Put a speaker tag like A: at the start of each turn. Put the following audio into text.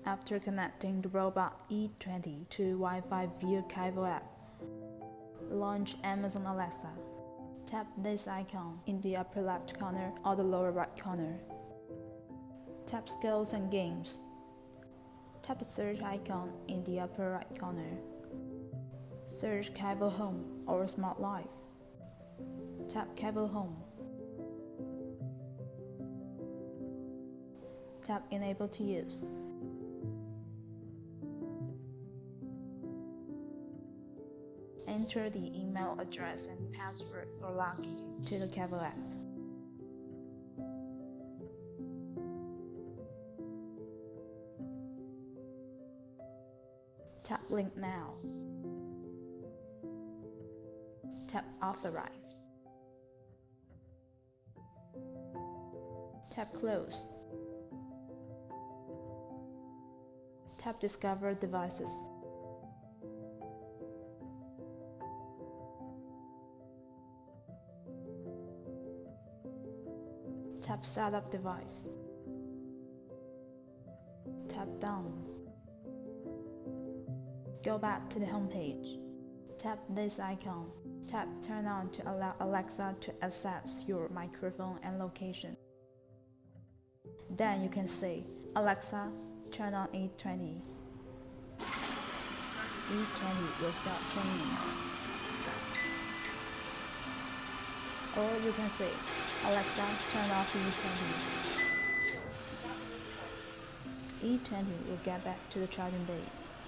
A: After connecting the robot E20 to Wi-Fi via Kyvol app, launch Amazon Alexa. Tap this icon in the upper left corner or the lower right corner. Tap Skills and Games. Tap the search icon in the upper right corner. Search Kyvol Home or Smart Life. Tap Kyvol Home. Tap Enable to use. Enter the email address and password for login to the Kyvol app. Tap Link Now. Tap Authorize. Tap Close. Tap Discover Devices. Tap Setup Device. Tap Done. Go back to the home page. Tap this icon. Tap Turn on to allow Alexa to access your microphone and location. Then you can say, Alexa, turn on E20. E20 will start training. Or you can say, Alexa, turn off E20. E20 will get back to the charging base.